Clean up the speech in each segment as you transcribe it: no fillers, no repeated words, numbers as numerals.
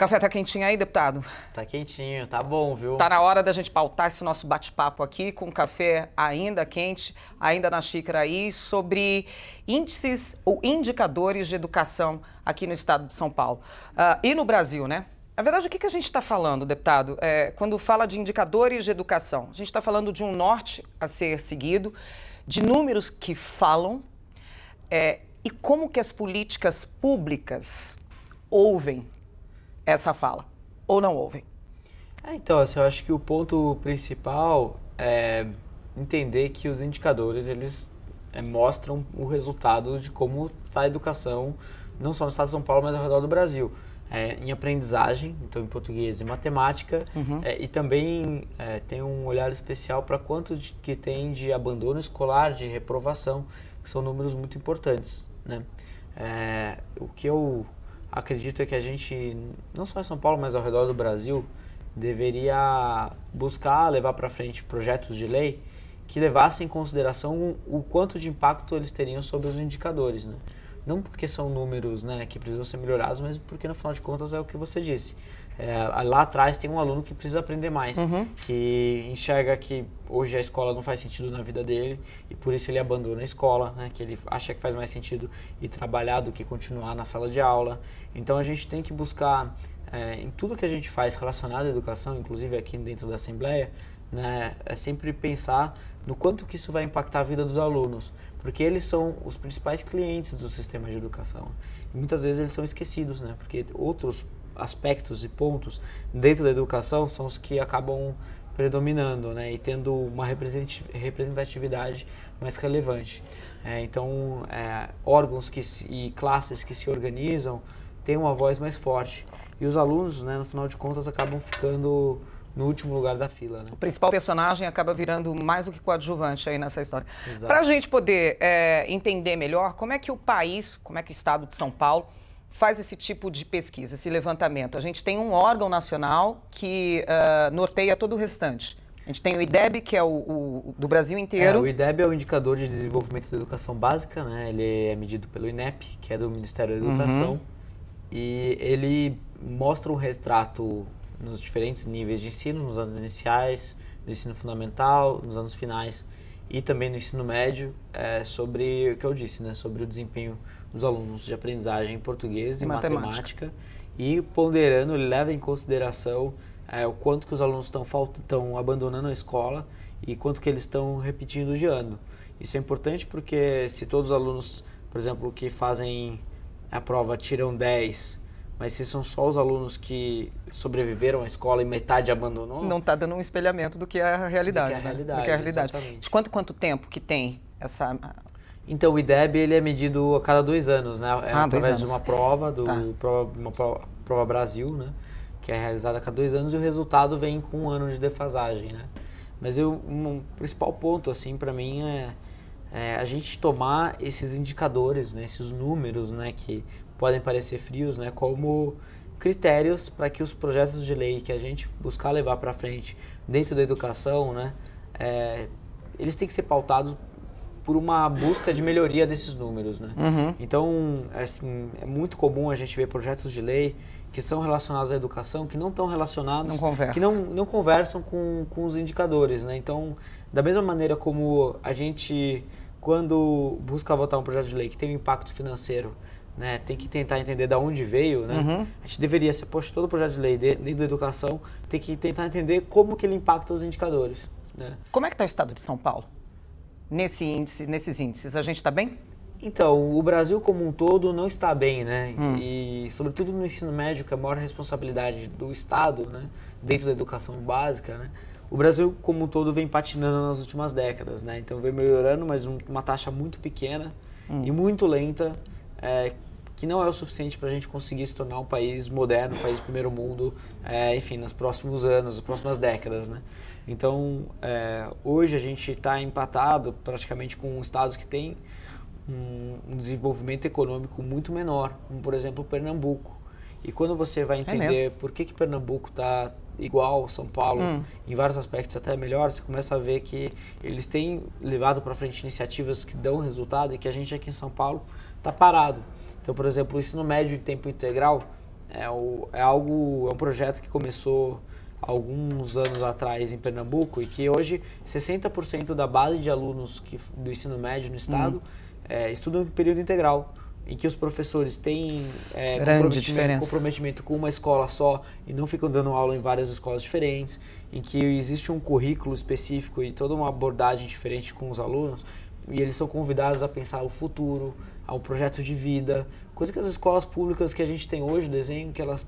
Café tá quentinho aí, deputado? Tá quentinho, tá bom, viu? Tá na hora da gente pautar esse nosso bate-papo aqui com café ainda quente, ainda na xícara aí, sobre índices ou indicadores de educação aqui no estado de São Paulo. E no Brasil, né? Na verdade, o que a gente está falando, deputado? Quando fala de indicadores de educação, a gente está falando de um norte a ser seguido, de números que falam, e como que as políticas públicas ouvem essa fala, ou não ouvem? Então, assim, eu acho que o ponto principal é entender que os indicadores, eles mostram o resultado de como está a educação, não só no estado de São Paulo, mas ao redor do Brasil. Em aprendizagem, então em português e matemática, e também tem um olhar especial para quanto que tem de abandono escolar, de reprovação, que são números muito importantes, né? O que eu acredito é que a gente, não só em São Paulo, mas ao redor do Brasil, deveria buscar levar para frente projetos de lei que levassem em consideração o quanto de impacto eles teriam sobre os indicadores, né? Não porque são números, né, que precisam ser melhorados, mas porque no final de contas é o que você disse. Lá atrás tem um aluno que precisa aprender mais, que enxerga que hoje a escola não faz sentido na vida dele e por isso ele abandona a escola, né, que ele acha que faz mais sentido ir trabalhar do que continuar na sala de aula. Então a gente tem que buscar, em tudo que a gente faz relacionado à educação, inclusive aqui dentro da Assembleia, né, sempre pensar no quanto que isso vai impactar a vida dos alunos, porque eles são os principais clientes do sistema de educação. E muitas vezes eles são esquecidos, né, porque outros aspectos e pontos dentro da educação são os que acabam predominando, né, e tendo uma representatividade mais relevante. Então, órgãos e classes que se organizam têm uma voz mais forte. E os alunos, né, no final de contas, acabam ficando no último lugar da fila, né? O principal personagem acaba virando mais do que coadjuvante aí nessa história. Para a Exato. gente poder entender melhor como é que o país, como é que o estado de São Paulo faz esse tipo de pesquisa, esse levantamento. A gente tem um órgão nacional que norteia todo o restante. A gente tem o IDEB, que é o do Brasil inteiro. O IDEB é o Indicador de Desenvolvimento da Educação Básica, né? Ele é medido pelo INEP, que é do Ministério da Educação, e ele mostra um retrato nos diferentes níveis de ensino, nos anos iniciais, no ensino fundamental, nos anos finais e também no ensino médio, sobre o que eu disse, né, sobre o desempenho dos alunos de aprendizagem em português e matemática. E ponderando, ele leva em consideração o quanto que os alunos estão abandonando a escola e quanto que eles estão repetindo de ano. Isso é importante porque se todos os alunos, por exemplo, que fazem a prova tiram 10, mas se são só os alunos que sobreviveram à escola e metade abandonou... Não está dando um espelhamento do que é a realidade. Do que é a realidade. De quanto tempo que tem essa... Então, o IDEB ele é medido a cada 2 anos, né? Através de uma prova, uma prova Brasil, né? Que é realizada a cada 2 anos e o resultado vem com 1 ano de defasagem, né? Mas o principal ponto, assim, para mim é a gente tomar esses indicadores, né? Esses números, né? Que podem parecer frios, né, como critérios para que os projetos de lei que a gente buscar levar para frente dentro da educação, né, eles têm que ser pautados por uma busca de melhoria desses números, né? Então, assim, é muito comum a gente ver projetos de lei que são relacionados à educação que não estão relacionados, que não conversam com os indicadores, né? Então, da mesma maneira como a gente, quando busca votar um projeto de lei que tem um impacto financeiro, né, tem que tentar entender de onde veio, né? A gente deveria, todo projeto de lei dentro da educação, tem que tentar entender como que ele impacta os indicadores, né? Como é que está o estado de São Paulo nesses índices? A gente está bem? Então, o Brasil como um todo não está bem, né? E sobretudo no ensino médio, que é a maior responsabilidade do Estado, né, dentro da educação básica, né? O Brasil como um todo vem patinando nas últimas décadas, né? Então vem melhorando, mas uma taxa muito pequena e muito lenta, que não é o suficiente para a gente conseguir se tornar um país moderno, um país de primeiro mundo, enfim, nos próximos anos, nas próximas décadas, né? Então, hoje a gente está empatado praticamente com estados que têm um desenvolvimento econômico muito menor, como por exemplo Pernambuco. E quando você vai entender por que Pernambuco está igual ao São Paulo, em vários aspectos até melhor, você começa a ver que eles têm levado para frente iniciativas que dão resultado e que a gente aqui em São Paulo está parado. Então, por exemplo, o ensino médio em tempo integral é um projeto que começou alguns anos atrás em Pernambuco e que hoje 60% da base de alunos do ensino médio no estado estudam em período integral, em que os professores têm comprometimento com uma escola só e não ficam dando aula em várias escolas diferentes, em que existe um currículo específico e toda uma abordagem diferente com os alunos, e eles são convidados a pensar o futuro, a um projeto de vida, coisa que as escolas públicas que a gente tem hoje, desenho, que elas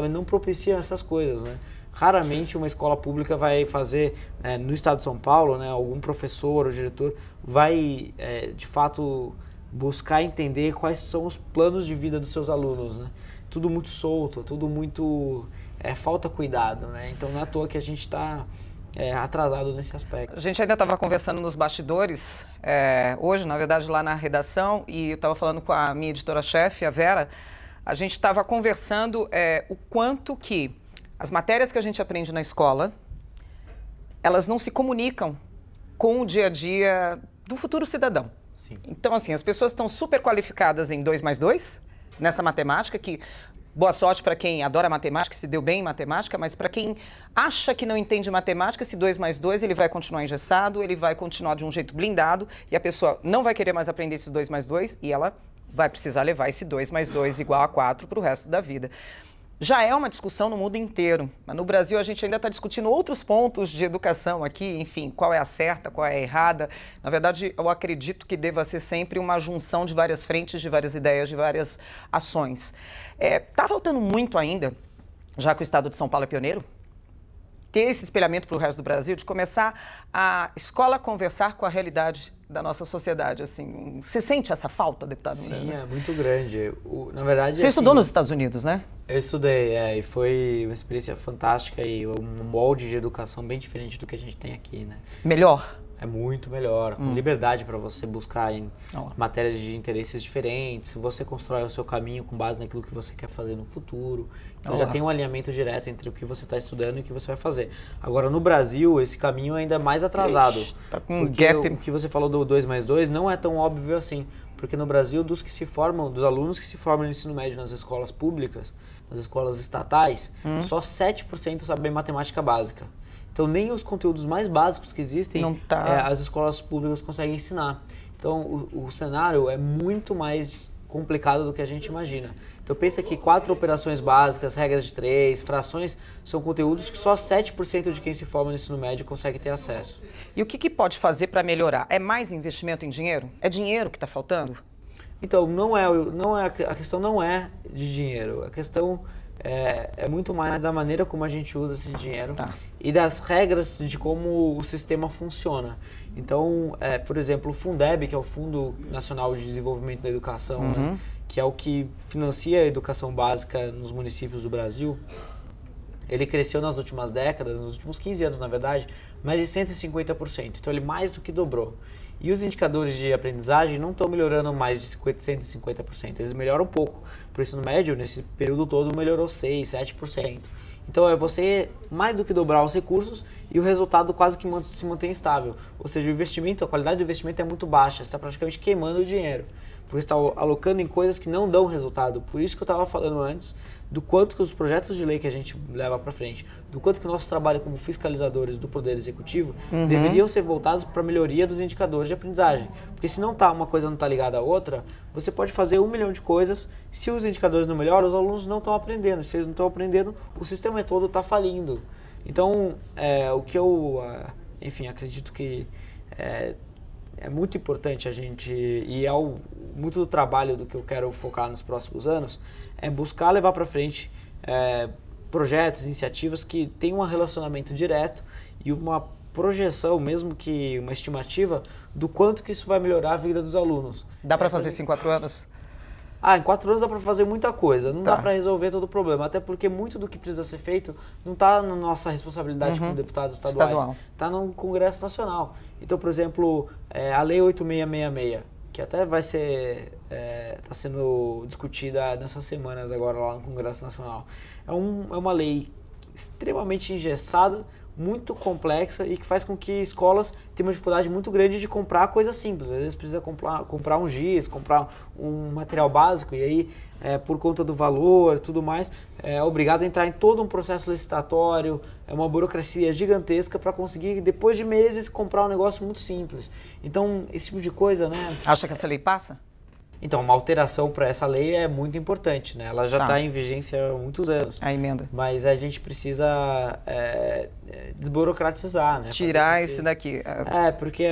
não propiciam essas coisas, né? Raramente uma escola pública vai fazer, no estado de São Paulo, né, algum professor ou diretor vai, de fato, buscar entender quais são os planos de vida dos seus alunos, né? Tudo muito solto, tudo muito... falta cuidado, né? Então não é à toa que a gente está atrasado nesse aspecto. A gente ainda estava conversando nos bastidores, hoje, na verdade, lá na redação, e eu estava falando com a minha editora-chefe, a Vera, a gente estava conversando o quanto que as matérias que a gente aprende na escola, elas não se comunicam com o dia a dia do futuro cidadão. Sim. Então, assim, as pessoas estão super qualificadas em 2+2, nessa matemática, que boa sorte para quem adora matemática, se deu bem em matemática, mas para quem acha que não entende matemática, esse 2+2 ele vai continuar engessado, ele vai continuar de um jeito blindado, e a pessoa não vai querer mais aprender esse 2+2, e ela vai precisar levar esse 2+2 igual a 4 para o resto da vida. Já é uma discussão no mundo inteiro, mas no Brasil a gente ainda está discutindo outros pontos de educação aqui, enfim, qual é a certa, qual é a errada. Na verdade, eu acredito que deva ser sempre uma junção de várias frentes, de várias ideias, de várias ações. Está faltando muito ainda, já que o estado de São Paulo é pioneiro, ter esse espelhamento para o resto do Brasil, de começar a escola a conversar com a realidade da nossa sociedade, assim. Você sente essa falta, deputado? Sim, é muito grande. Na verdade, você estudou nos Estados Unidos, né? Eu estudei, e foi uma experiência fantástica e um molde de educação bem diferente do que a gente tem aqui, né? Melhor? É muito melhor, com liberdade para você buscar em matérias de interesses diferentes, você constrói o seu caminho com base naquilo que você quer fazer no futuro. Então já tem um alinhamento direto entre o que você está estudando e o que você vai fazer. Agora, no Brasil, esse caminho ainda é mais atrasado. Tá com um gap. O que você falou do 2+2 não é tão óbvio assim. Porque no Brasil, dos alunos que se formam no ensino médio nas escolas públicas, nas escolas estatais, só 7% sabem matemática básica. Então, nem os conteúdos mais básicos que existem, as escolas públicas conseguem ensinar. Então, o cenário é muito mais complicado do que a gente imagina. Então, pensa que 4 operações básicas, regras de 3, frações, são conteúdos que só 7% de quem se forma no ensino médio consegue ter acesso. E o que pode fazer para melhorar? É mais investimento em dinheiro? É dinheiro que está faltando? Então, a questão não é de dinheiro. A questão é muito mais da maneira como a gente usa esse dinheiro e das regras de como o sistema funciona. Então, por exemplo, o Fundeb, que é o Fundo Nacional de Desenvolvimento da Educação, né, que é o que financia a educação básica nos municípios do Brasil, ele cresceu nas últimas décadas, nos últimos 15 anos, na verdade, mais de 150%. Então, ele mais do que dobrou. E os indicadores de aprendizagem não estão melhorando mais de 150%. Eles melhoram um pouco. Para o ensino médio, nesse período todo, melhorou 6%, 7%. Então, é você mais do que dobrar os recursos e o resultado quase que se mantém estável. Ou seja, o investimento, a qualidade do investimento é muito baixa. Você está praticamente queimando o dinheiro. Porque você está alocando em coisas que não dão resultado. Por isso que eu estava falando antes do quanto que os projetos de lei que a gente leva para frente, do quanto que o nosso trabalho como fiscalizadores do Poder Executivo deveriam ser voltados para a melhoria dos indicadores de aprendizagem. Porque se uma coisa não está ligada à outra, você pode fazer 1 milhão de coisas, se os indicadores não melhoram, os alunos não estão aprendendo. Se eles não estão aprendendo, o sistema todo está falindo. Então, o que eu, acredito que é muito importante a gente, e muito do trabalho do que eu quero focar nos próximos anos, é buscar levar para frente projetos, iniciativas que tenham um relacionamento direto e uma projeção, mesmo que uma estimativa, do quanto que isso vai melhorar a vida dos alunos. Dá para fazer isso em 4 anos? Em 4 anos dá para fazer muita coisa, não dá para resolver todo o problema, até porque muito do que precisa ser feito não está na nossa responsabilidade como deputados estaduais, está no Congresso Nacional. Então, por exemplo, a Lei 8666, que até vai ser, está sendo discutida nessas semanas agora lá no Congresso Nacional, é uma lei extremamente engessada, muito complexa e que faz com que escolas tenham uma dificuldade muito grande de comprar coisas simples. Às vezes precisa comprar um giz, comprar um material básico e aí, por conta do valor e tudo mais, é obrigado a entrar em todo um processo licitatório, é uma burocracia gigantesca para conseguir, depois de meses, comprar um negócio muito simples. Então, esse tipo de coisa, né? Acha que essa lei passa? Então, uma alteração para essa lei é muito importante, né? Ela já está em vigência há muitos anos. A emenda. Mas a gente precisa desburocratizar, né? Tirar esse daqui. Porque,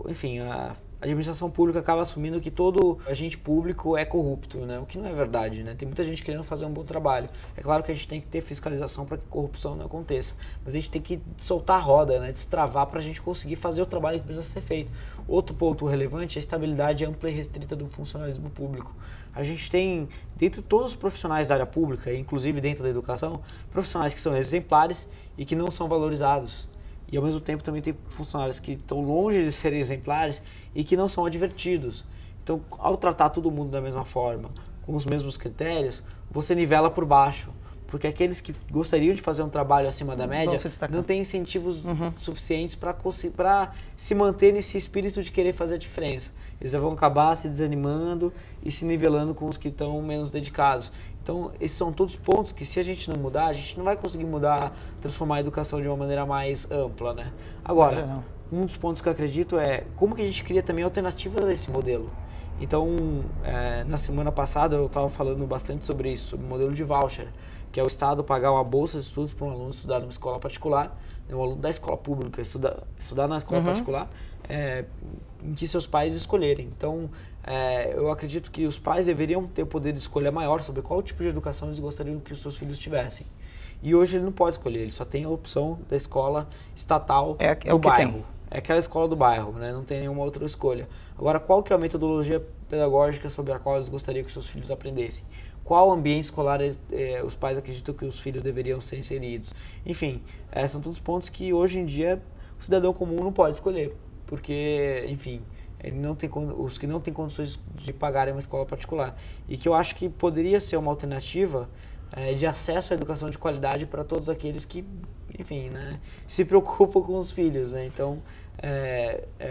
enfim, a administração pública acaba assumindo que todo agente público é corrupto, né? O que não é verdade, né? Tem muita gente querendo fazer um bom trabalho. É claro que a gente tem que ter fiscalização para que corrupção não aconteça, mas a gente tem que soltar a roda, né? Destravar para a gente conseguir fazer o trabalho que precisa ser feito. Outro ponto relevante é a estabilidade ampla e restrita do funcionalismo público. A gente tem, dentro de todos os profissionais da área pública, inclusive dentro da educação, profissionais que são exemplares e que não são valorizados. E ao mesmo tempo também tem funcionários que estão longe de serem exemplares e que não são advertidos. Então, ao tratar todo mundo da mesma forma, com os mesmos critérios, você nivela por baixo. Porque aqueles que gostariam de fazer um trabalho acima da média não têm incentivos suficientes para se manter nesse espírito de querer fazer a diferença. Eles vão acabar se desanimando e se nivelando com os que estão menos dedicados. Então, esses são todos pontos que, se a gente não mudar, a gente não vai conseguir mudar, transformar a educação de uma maneira mais ampla, né? Agora, um dos pontos que eu acredito é como que a gente cria também alternativas a esse modelo. Então, na semana passada eu estava falando bastante sobre isso, sobre o modelo de voucher, que é o Estado pagar uma bolsa de estudos para um aluno estudar numa escola particular, um aluno da escola pública estudar na escola particular, em que seus pais escolherem. Então, eu acredito que os pais deveriam ter o poder de escolha maior sobre qual tipo de educação eles gostariam que os seus filhos tivessem. E hoje ele não pode escolher, ele só tem a opção da escola estatal do bairro. É aquela escola do bairro, né? Não tem nenhuma outra escolha. Agora, qual que é a metodologia pedagógica sobre a qual eles gostariam que seus filhos aprendessem? Qual ambiente escolar os pais acreditam que os filhos deveriam ser inseridos? Enfim, são todos pontos que hoje em dia o cidadão comum não pode escolher, porque, enfim, ele não tem, os que não têm condições de pagarem uma escola particular. E que eu acho que poderia ser uma alternativa de acesso à educação de qualidade para todos aqueles que, enfim, né, se preocupam com os filhos, né? Então,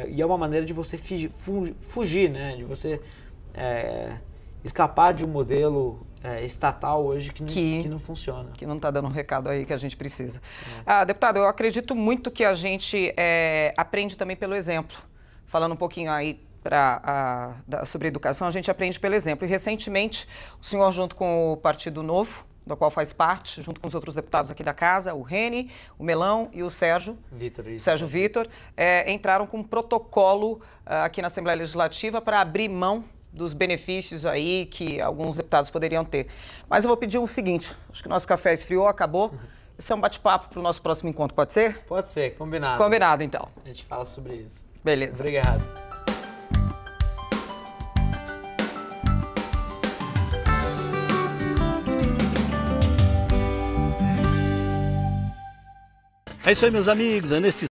e é uma maneira de você fugir, né, de você escapar de um modelo estatal hoje que não funciona. Que não está dando um recado aí que a gente precisa. Deputado, eu acredito muito que a gente aprende também pelo exemplo. Falando um pouquinho aí sobre educação, a gente aprende pelo exemplo. E recentemente, o senhor, junto com o Partido Novo, do qual faz parte, junto com os outros deputados aqui da casa, o Reni, o Melão e o Sérgio Vitor, entraram com um protocolo aqui na Assembleia Legislativa para abrir mão dos benefícios aí que alguns deputados poderiam ter. Mas eu vou pedir o seguinte, acho que o nosso café esfriou, acabou. Esse é um bate-papo para o nosso próximo encontro, pode ser? Pode ser, combinado. Combinado, então. A gente fala sobre isso. Beleza. Obrigado. É isso aí, meus amigos. É neste